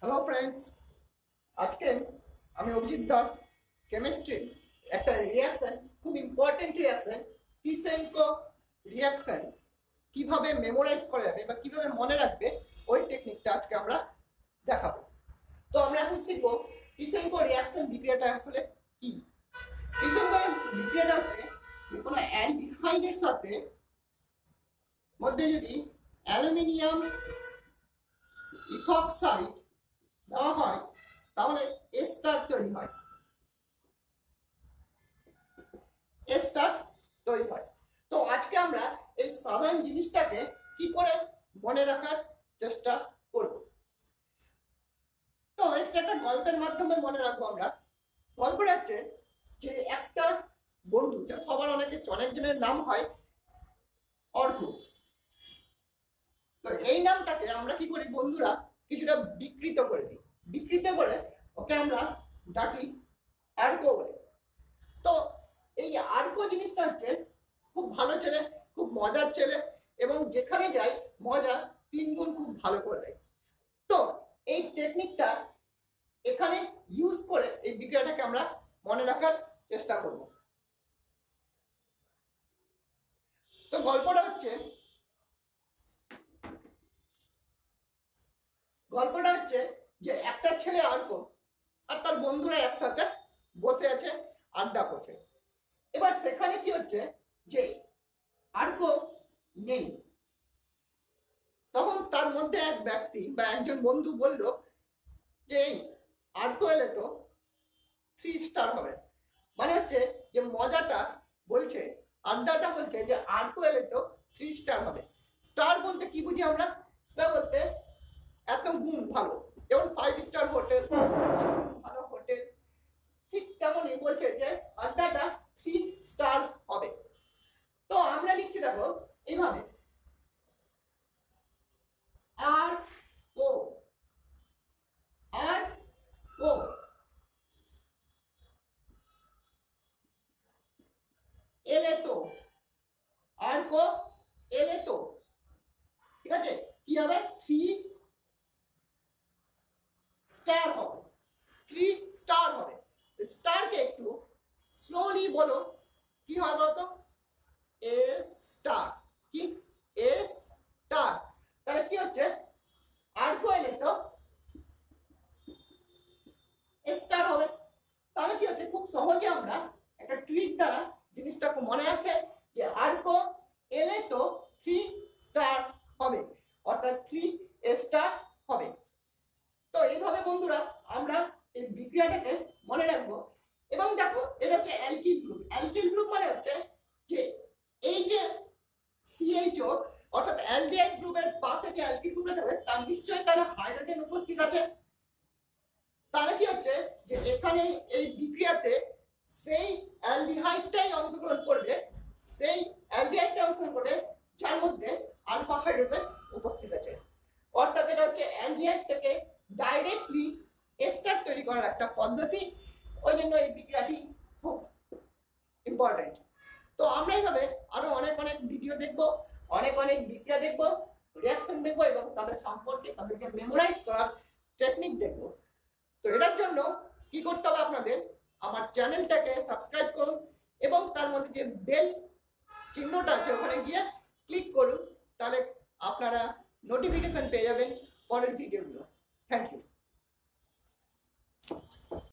Hello friends, আজকে আমি Abhijit Das chemistry একটা রিঅ্যাকশন, খুব ইম্পর্টেন্ট রিঅ্যাকশন, টিসেনকো রিঅ্যাকশন কিভাবে মেমোরাইজ করা যাবে বা কিভাবে মনে রাখবে ওই টেকনিকটা আজকে আমরা দেখাবো। তো আমরা এখন শিখবো টিসেনকো রিঅ্যাকশন বিক্রিয়াটা আসলে কি। টিসেনকো বিক্রিয়াটা হচ্ছে যে কোনো অ্যালডিহাইডের সাথে মধ্যে যদি অ্যালুমিনিয়াম ইথক্সাইড দেওয়া হয় তাহলে এস্টার তৈরি হয়। এস্টার তৈরি হয়। তো আজকে আমরা এই সাধারণ জিনিসটাকে কি করে মনে রাখার চেষ্টা করব। তো এটা একটা গল্পের মাধ্যমে মনে রাখবো আমরা। গল্পটা হচ্ছে যে একটা বন্ধু, যা সবার অনেকজনের নাম হয় অর্ক। তো এই নামটাকে আমরা কি করি বন্ধুরা, কিছুটা বিকৃত করে দিই। বিকৃত করে ওকে আমরা ডাকি আর্কো বলে। তো এই আর্কো জিনিসটা হচ্ছে খুব ভালো ছেলে, খুব মজার ছেলে, এবং যেখানে যায় মজা 3 গুণ খুব ভালো করে দেয়। তো এই টেকনিকটা এখানে ইউজ করে এই বিক্রিয়াটাকে আমরা মনে রাখার চেষ্টা করব। তো গল্পটা হচ্ছে যে একটা ছেলে আর্কো আর তার বন্ধুরা একসাথে বসে আছে, আড্ডা করছে। এবার সেখানে কি হচ্ছে যে আর্কো নেই। তখন তার মধ্যে এক ব্যক্তি বা একজন বন্ধু বলল যে আর্কো এলে তো 3 স্টার হবে। মানে হচ্ছে যে মজাটা বলছে, আড্ডাটা বলছে যে আর্কো এলে তো 3 স্টার হবে। স্টার বলতে কি বুঝি আমরা? স্টার বলতে এত গুণ ভালো, যেমন 5 স্টার হোটেল, ভালো হোটেল, ঠিক তেমনই বলছে যে আড্ডাটা 3 স্টার হবে। তো আমরা লিখছি দেখো এইভাবে, আর ও আর ও এলে তো, আর্কো এলে তো, ঠিক আছে, কি হবে? 3 স্টার হবে। 3 স্টার হবে। স্টারকে একটু স্লোলি বলো, কি হয় বলতো? S star. কি? S star. তাহলে কি হচ্ছে? আর্কো এলে তো স্টার হবে। তাহলে কি হচ্ছে? খুব সহজে আমরা একটা ট্রিক দ্বারা জিনিসটাকে মনে আছে যে আর্কো এলে তো 3 স্টার হবে, অর্থাৎ 3 স্টার হবে। তো এইভাবে বন্ধুরা আমরা এই বিক্রিয়াটাকে মনে রাখবো। এবং দেখো, এটা হচ্ছে অ্যালকিল গ্রুপ। অ্যালকিল গ্রুপ মানে হচ্ছে যে এই যে সিএইচও অর্থাৎ অ্যালডিহাইড গ্রুপের পাশে যে অ্যালকিল গ্রুপটা থাকবে তার নিশ্চয়ই তার হাইড্রোজেন উপস্থিত আছে। তাহলে কি হচ্ছে যে এখানে এই বিক্রিয়াতে সেই অ্যালডিহাইডটাই অংশগ্রহণ করবে, সেই অ্যালডিহাইডটা অংশগ্রহণ করবে যার মধ্যে আলফা হাইড্রোজেন উপস্থিত আছে। অর্থাৎ এটা হচ্ছে অ্যালডিহাইড থেকে ডাইরেক্টলি এস্টার তৈরি করার একটা পদ্ধতি। ওই জন্য এই বিক্রিয়াটি খুব ইম্পর্টেন্ট। তো আমরা এইভাবে আরো অনেক ভিডিও দেখবো, অনেক বিক্রিয়া দেখবো, রিঅ্যাকশন দেখবো, এবং তাদের সম্পর্কে তাদেরকে মেমোরাইজ করার টেকনিক দেখবো। তো এটার জন্য কি করতে হবে আপনাদের? আমার চ্যানেলটাকে সাবস্ক্রাইব করুন এবং তার মধ্যে যে বেল চিহ্নটা আছে ওখানে গিয়ে ক্লিক করুন। তাহলে আপনারা নোটিফিকেশন পেয়ে যাবেন পরের ভিডিওগুলো। Thank you.